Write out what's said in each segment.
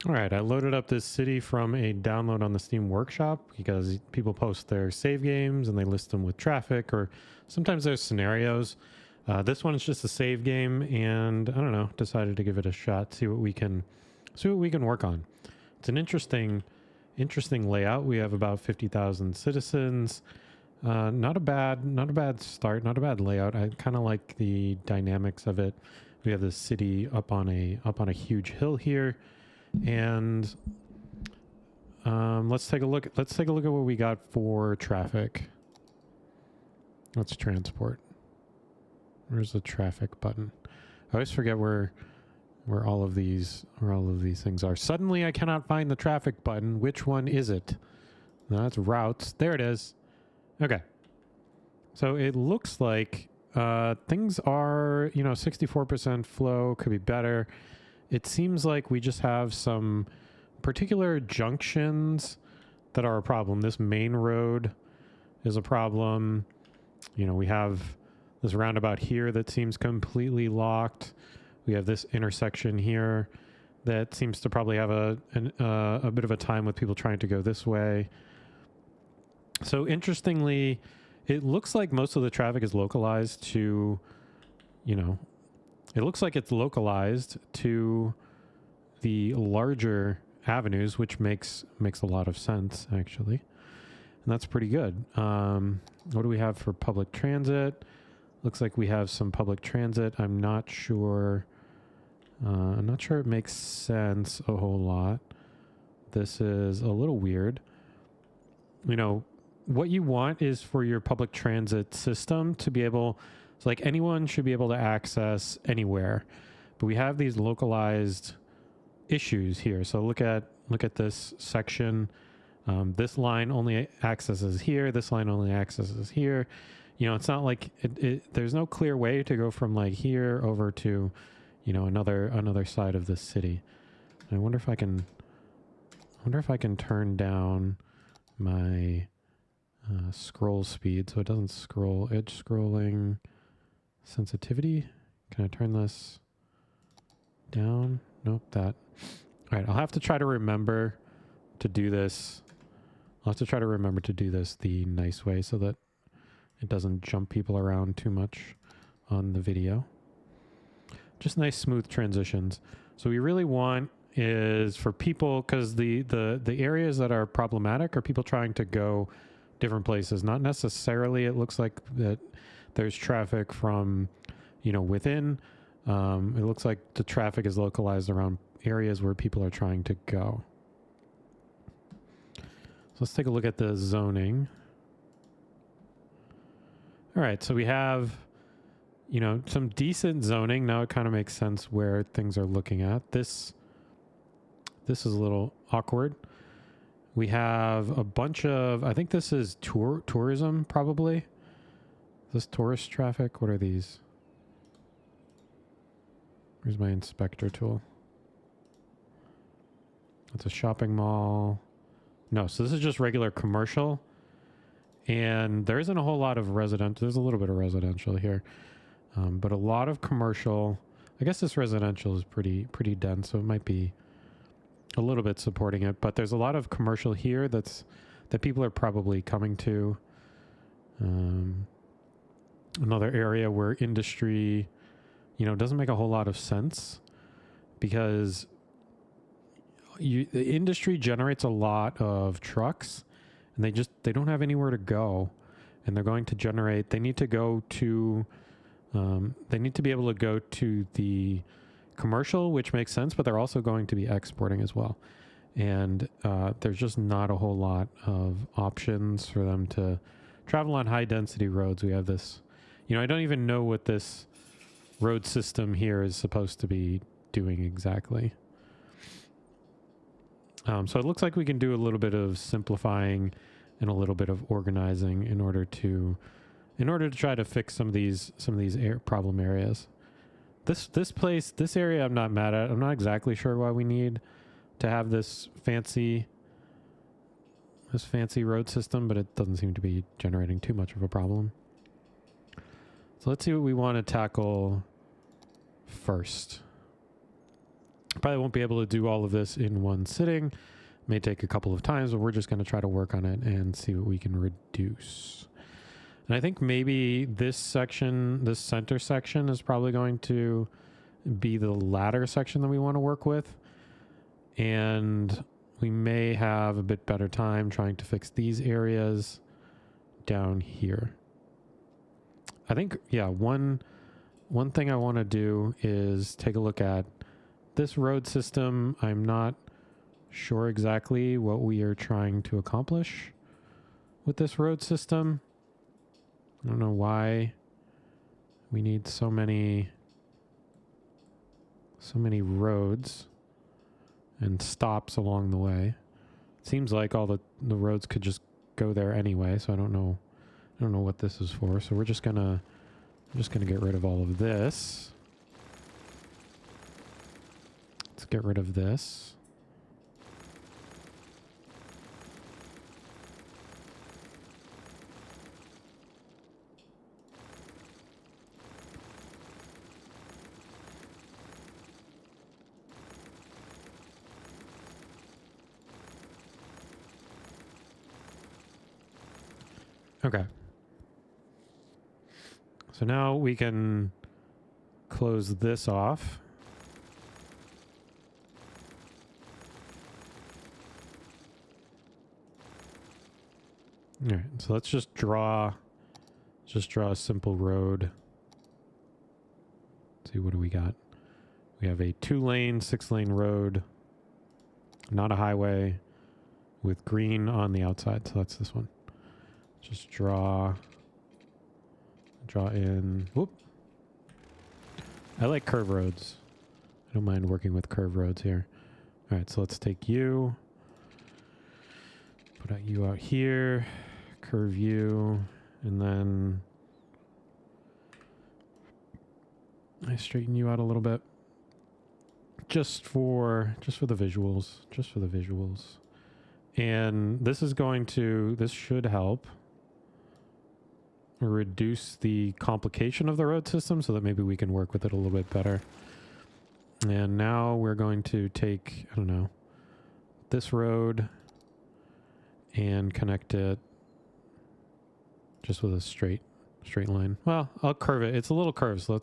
All right, I loaded up this city from a download on the Steam Workshop because people post their save games and they list them with traffic, or sometimes there's scenarios. This one is just a save game, and I don't know, decided to give it a shot, see what we can work on. It's an interesting layout. We have about 50,000 citizens. Not a bad start, not a bad layout. I kind of like the dynamics of it. We have this city up on a huge hill here. And let's take a look. Let's take a look at what we got for traffic. Let's transport. Where's the traffic button? I always forget where all of these things are. Suddenly, I cannot find the traffic button. Which one is it? No, that's routes. There it is. Okay. So it looks like things are 64% flow, could be better. It seems like we just have some particular junctions that are a problem. This main road is a problem. We have this roundabout here that seems completely locked. We have this intersection here that seems to probably have a bit of a time with people trying to go this way. So interestingly, it looks like most of the traffic is localized to, it looks like it's localized to the larger avenues, which makes a lot of sense, actually. And that's pretty good. What do we have for public transit? Looks like we have some public transit. I'm not sure it makes sense a whole lot. This is a little weird. What you want is for your public transit system to be able, so like anyone should be able to access anywhere, but we have these localized issues here. So look at this section. This line only accesses here. This line only accesses here. It's not like there's no clear way to go from like here over to, another side of this city. I wonder if I can turn down my scroll speed so it doesn't scroll. Edge scrolling sensitivity. Can I turn this down? Nope, that. All right, I'll have to try to remember to do this. I'll have to try to remember to do this the nice way so that it doesn't jump people around too much on the video. Just nice smooth transitions. So we really want is for people, because the areas that are problematic are people trying to go different places. Not necessarily it looks like that there's traffic from, within. It looks like the traffic is localized around areas where people are trying to go. So let's take a look at the zoning. All right, so we have, some decent zoning. Now it kind of makes sense where things are looking at. This is a little awkward. We have a bunch of, I think this is tourism, probably. Is this tourist traffic? What are these? Where's my inspector tool? It's a shopping mall. No, so this is just regular commercial. And there isn't a whole lot of residential. There's a little bit of residential here. But a lot of commercial. I guess this residential is pretty dense, so it might be a little bit supporting it. But there's a lot of commercial here that people are probably coming to. Another area where industry, doesn't make a whole lot of sense because the industry generates a lot of trucks and they don't have anywhere to go, and they're going to generate, they need to go to, they need to be able to go to the commercial, which makes sense, but they're also going to be exporting as well. And there's just not a whole lot of options for them to travel on high density roads. We have this, I don't even know what this road system here is supposed to be doing exactly. So it looks like we can do a little bit of simplifying and a little bit of organizing in order to try to fix some of these problem areas. This area I'm not mad at. I'm not exactly sure why we need to have this fancy road system, but it doesn't seem to be generating too much of a problem. So let's see what we want to tackle first. Probably won't be able to do all of this in one sitting. May take a couple of times, but we're just going to try to work on it and see what we can reduce. And I think maybe this section, this center section, is probably going to be the latter section that we want to work with. And we may have a bit better time trying to fix these areas down here. I think, yeah, one thing I want to do is take a look at this road system. I'm not sure exactly what we are trying to accomplish with this road system. I don't know why we need so many roads and stops along the way. It seems like all the roads could just go there anyway, so I don't know what this is for. So we're just gonna get rid of all of this. Let's get rid of this. Okay. So now we can close this off. All right, so let's just draw a simple road. Let's see, what do we got? We have a 2-lane, 6-lane road, not a highway, with green on the outside. So that's this one. Just draw in. Whoop. I like curve roads. I don't mind working with curve roads here. All right, so let's take you. Put out you out here. Curve you, and then I straighten you out a little bit. Just for the visuals. And this should help reduce the complication of the road system so that maybe we can work with it a little bit better. And now we're going to take, I don't know, this road and connect it just with a straight line. Well, I'll curve it. It's a little curved, so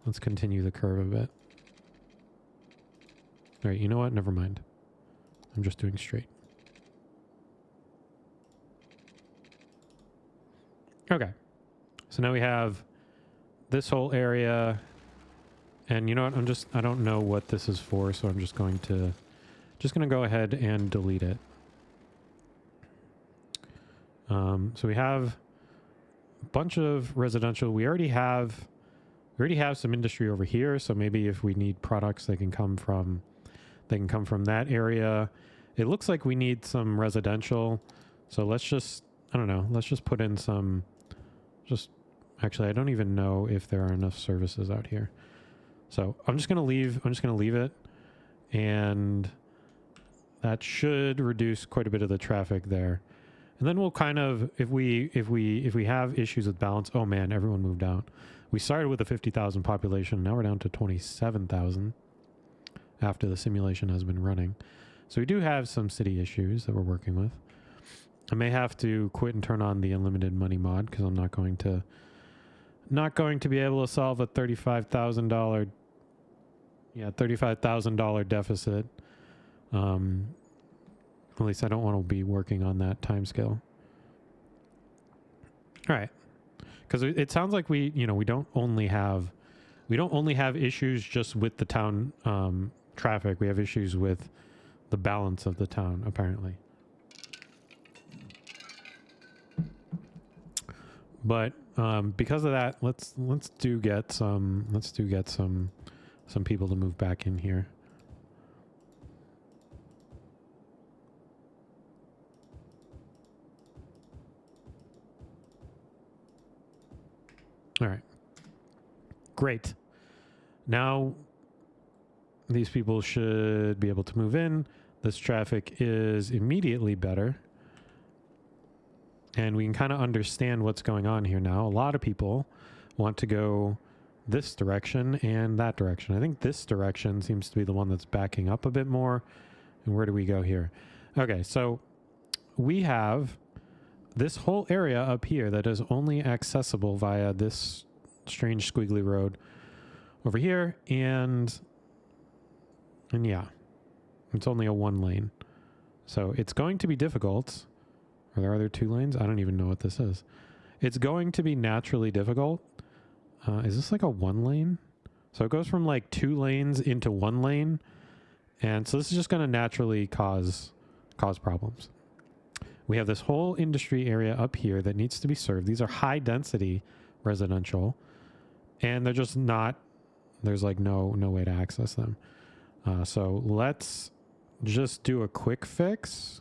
let's continue the curve a bit. All right, you know what? Never mind. I'm just doing straight. Okay. So now we have this whole area, and you know what? I don't know what this is for, so I'm just going to go ahead and delete it. So we have a bunch of residential. We already have some industry over here. So maybe if we need products, they can come from that area. It looks like we need some residential. So let's just put in some, actually, I don't even know if there are enough services out here. So I'm just going to leave it. And that should reduce quite a bit of the traffic there. And then we'll kind of, if we have issues with balance, oh man, everyone moved out. We started with a 50,000 population. Now we're down to 27,000 after the simulation has been running. So we do have some city issues that we're working with. I may have to quit and turn on the unlimited money mod because I'm not going to be able to solve a $35,000 deficit. At least I don't want to be working on that time scale. All right. Because it sounds like we don't only have issues just with the town traffic. We have issues with the balance of the town, apparently. But because of that, let's get some people to move back in here. All right. Great. Now these people should be able to move in. This traffic is immediately better. And we can kind of understand what's going on here now. A lot of people want to go this direction and that direction. I think this direction seems to be the one that's backing up a bit more. And where do we go here? Okay, so we have this whole area up here that is only accessible via this strange squiggly road over here, and yeah, it's only a 1 lane. So it's going to be difficult. Are there other 2 lanes? I don't even know what this is. It's going to be naturally difficult. Is this like a 1 lane? So it goes from like 2 lanes into 1 lane. And so this is just going to naturally cause problems. We have this whole industry area up here that needs to be served. These are high density residential, and they're just not, there's like no way to access them. So let's just do a quick fix.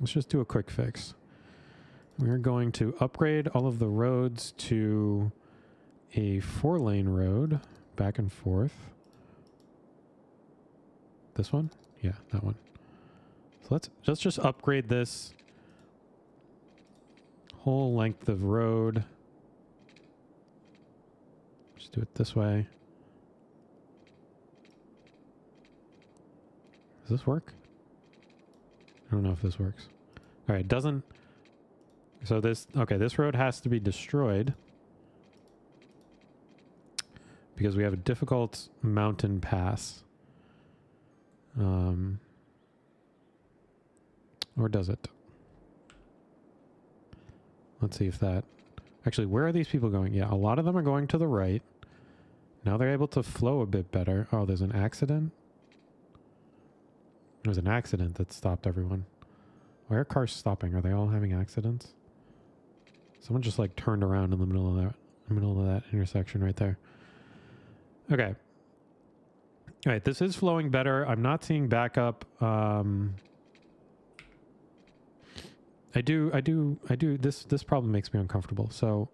Let's just do a quick fix. We're going to upgrade all of the roads to a 4-lane road back and forth. This one? Yeah, that one. So let's just upgrade this whole length of road. Just do it this way. Does this work? I don't know if this works. All right, doesn't. So this road has to be destroyed because we have a difficult mountain pass. Or does it? Let's see if that... Actually, where are these people going? Yeah, a lot of them are going to the right. Now they're able to flow a bit better. Oh, there's an accident? There's an accident that stopped everyone. Why are cars stopping? Are they all having accidents? Someone just like turned around in the middle of that intersection right there. Okay. All right, this is flowing better. I'm not seeing backup. I do. This problem makes me uncomfortable. So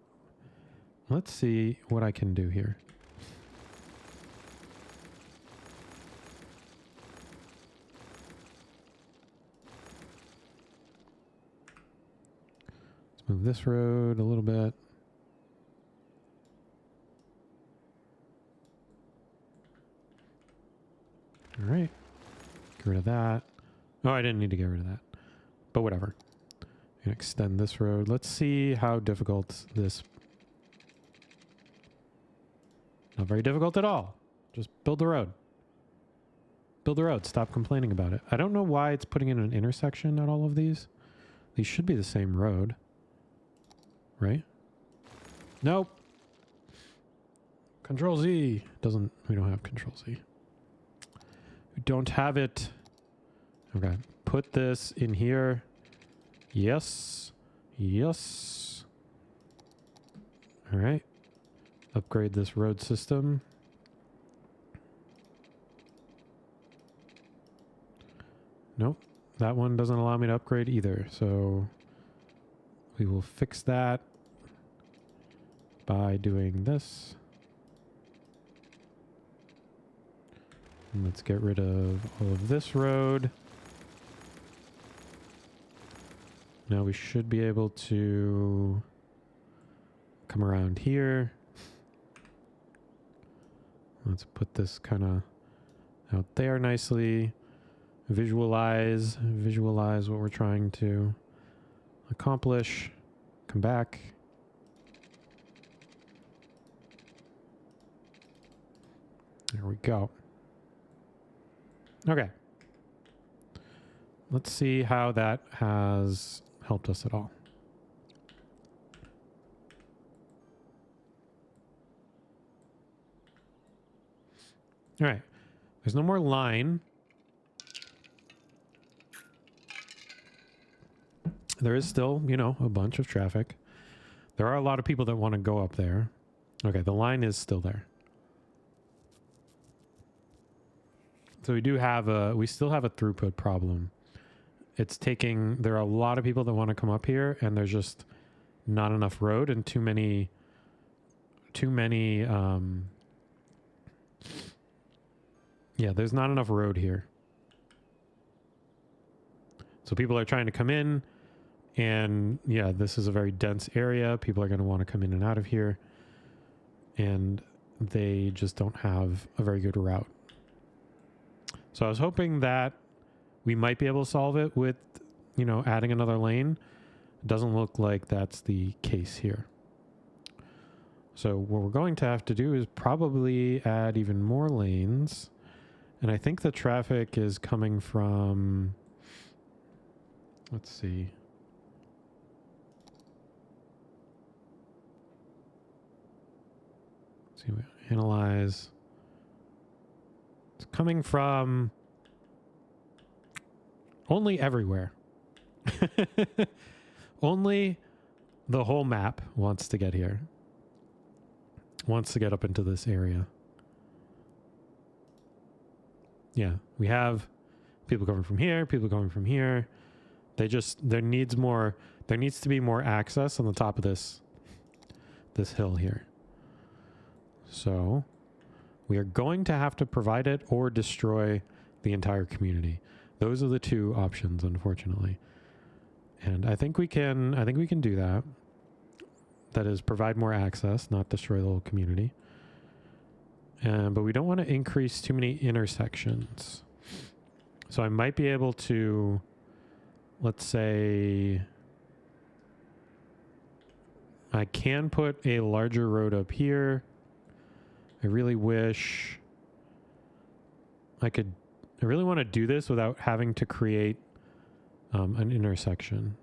let's see what I can do here. Let's move this road a little bit. All right. Get rid of that. Oh, I didn't need to get rid of that. But whatever. I'm gonna extend this road. Let's see how difficult this... Not very difficult at all. Just build the road. Build the road. Stop complaining about it. I don't know why it's putting in an intersection at all of these. These should be the same road. Right? Nope. Control Z. Doesn't... We don't have Control Z. We don't have it. Okay. Put this in here. Yes. Yes. All right. Upgrade this road system. Nope. That one doesn't allow me to upgrade either. So we will fix that by doing this. And let's get rid of all of this road. Now we should be able to come around here. Let's put this kind of out there nicely. Visualize what we're trying to accomplish. Come back. There we go. Okay. Let's see how that has helped us at all. All right. There's no more line. There is still, you know, a bunch of traffic. There are a lot of people that want to go up there. Okay, the line is still there. So we still have a throughput problem. It's taking, there are a lot of people that want to come up here, and there's just not enough road and too many, yeah, there's not enough road here. So people are trying to come in, and yeah, this is a very dense area. People are going to want to come in and out of here. and they just don't have a very good route. So I was hoping that we might be able to solve it with, you know, adding another lane. It doesn't look like that's the case here. So what we're going to have to do is probably add even more lanes. And I think the traffic is coming from, let's see. Let's see, we analyze. It's coming from only everywhere. Only the whole map wants to get here. Wants to get up into this area. Yeah, we have people coming from here, people coming from here. There needs to be more access on the top of this hill here. So we are going to have to provide it or destroy the entire community. Those are the two options, unfortunately. And I think we can do that. That is, provide more access, not destroy the whole community. But we don't want to increase too many intersections. So I might be able to, let's say, I can put a larger road up here. I really wish I really want to do this without having to create an intersection.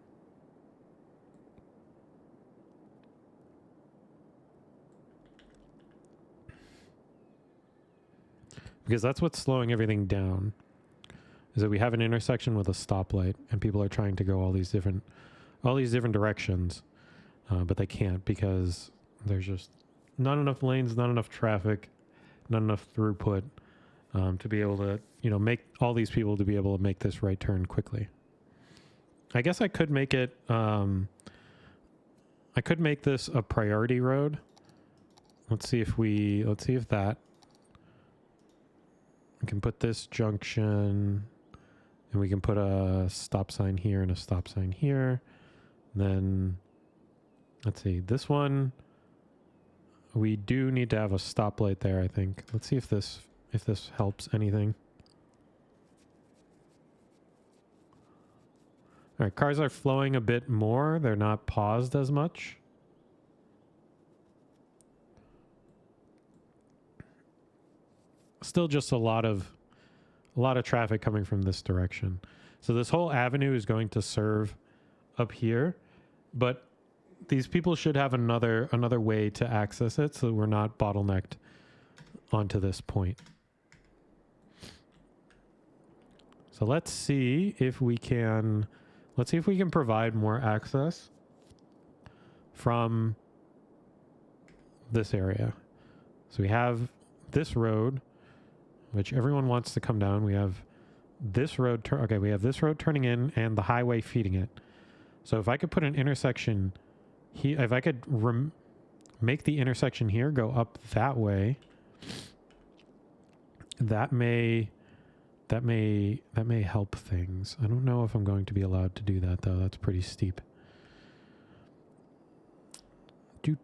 Because that's what's slowing everything down, is that we have an intersection with a stoplight and people are trying to go all these different directions, but they can't because there's just not enough lanes, not enough traffic, not enough throughput to be able to, you know, make all these people to be able to make this right turn quickly. I guess I could make it, I could make this a priority road. Let's see if that, we can put this junction and we can put a stop sign here and a stop sign here. Then let's see, this one, we do need to have a stoplight there, I think. Let's see if this helps anything. All right, cars are flowing a bit more. They're not paused as much. Still just a lot of traffic coming from this direction. So this whole avenue is going to serve up here, but these people should have another way to access it so we're not bottlenecked onto this point. So let's see if we can provide more access from this area. So we have this road, which everyone wants to come down. We have this road we have this road turning in and the highway feeding it. So if I could put an intersection here, if I could make the intersection here go up that way, that may help things. I don't know if I'm going to be allowed to do that though. That's pretty steep. I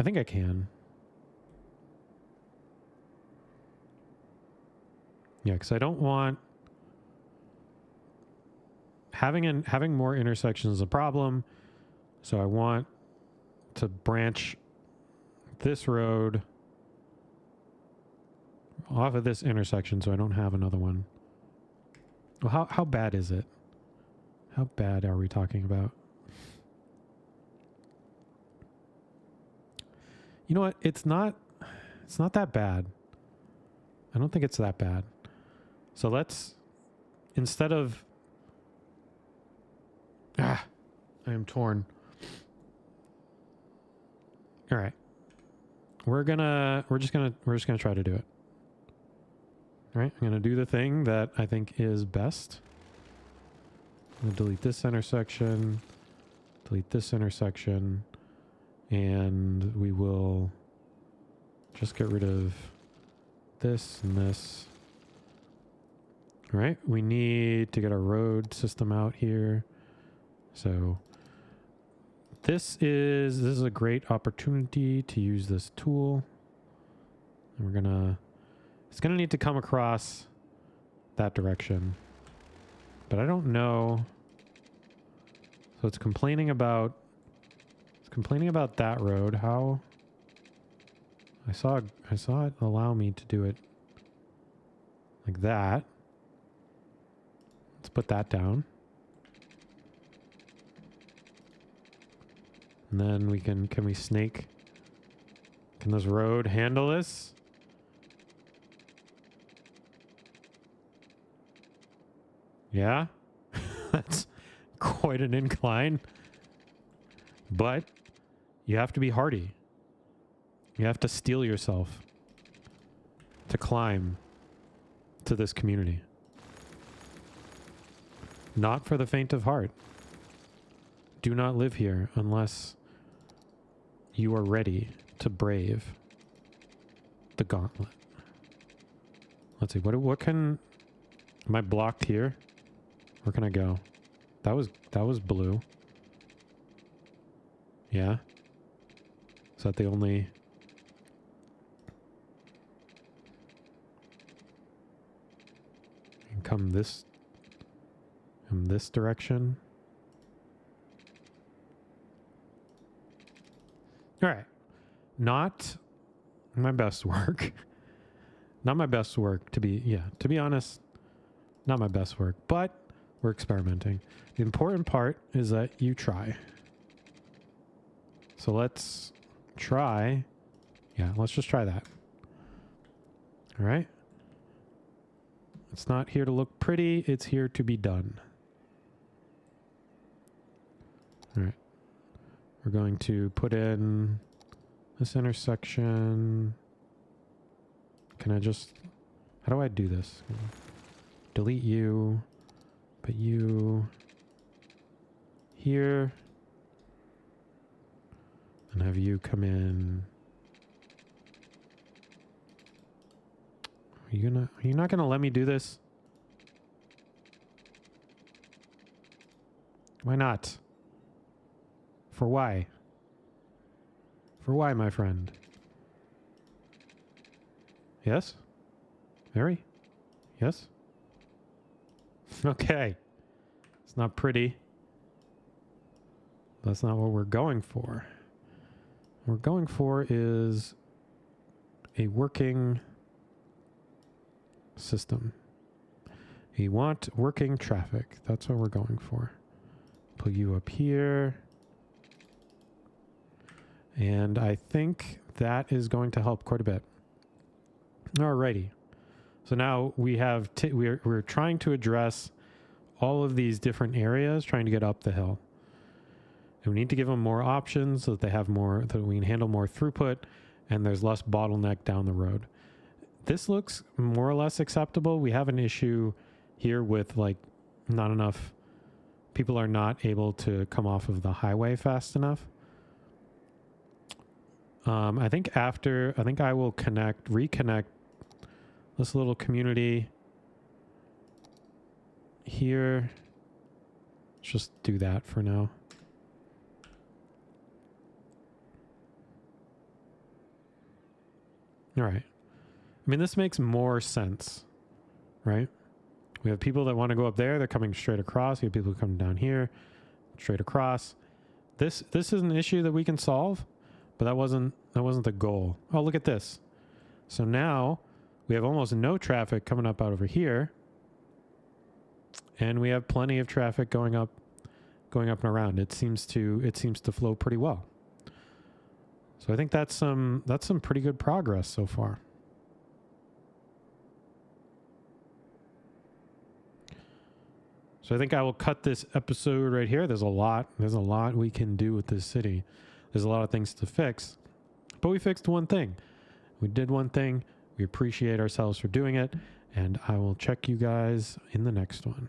think I can. Yeah, because I don't want having more intersections is a problem. So I want to branch this road off of this intersection so I don't have another one. Well, how bad is it? How bad are we talking about? You know what? It's not that bad. I don't think it's that bad. So let's, instead of, I am torn. All right. We're just gonna try to do it. All right. I'm going to do the thing that I think is best. I'm going to delete this intersection, and we will just get rid of this and this. All right, we need to get our road system out here. So this is a great opportunity to use this tool. And it's gonna need to come across that direction. But I don't know. So it's complaining about that road. How? I saw it allow me to do it like that. Let's put that down. And then we can we snake? Can this road handle this? Yeah? That's quite an incline. But you have to be hardy. You have to steel yourself to climb to this community. Not for the faint of heart. Do not live here unless you are ready to brave the gauntlet. Let's see. What can... Am I blocked here? Where can I go? That was blue. Yeah? Is that the only... You can come this... in this direction. All right. Not my best work. Not my best work, to be honest. Not my best work, but we're experimenting. The important part is that you try. So let's try. Yeah, let's just try that. All right. It's not here to look pretty. It's here to be done. All right. We're going to put in this intersection. Can I just... How do I do this? Delete you. Put you here. And have you come in. Are you not gonna let me do this? Why not? For why? For why, my friend? Yes? Mary? Yes? Okay. It's not pretty. That's not what we're going for. What we're going for is a working system. We want working traffic. That's what we're going for. Put you up here. And I think that is going to help quite a bit. Alrighty. So now we have we're trying to address all of these different areas, trying to get up the hill. And we need to give them more options so that they have more, that we can handle more throughput and there's less bottleneck down the road. This looks more or less acceptable. We have an issue here with like not enough people are not able to come off of the highway fast enough. I think I will reconnect this little community here. Let's just do that for now. All right. I mean, this makes more sense, right? We have people that want to go up there. They're coming straight across. We have people coming down here, straight across. This is an issue that we can solve. But that wasn't the goal. Oh, look at this. So now we have almost no traffic coming up out over here. And we have plenty of traffic going up and around. It seems to flow pretty well. So I think that's some pretty good progress so far. So I think I will cut this episode right here. There's a lot we can do with this city. There's a lot of things to fix, but we fixed one thing. We did one thing. We appreciate ourselves for doing it, and I will check you guys in the next one.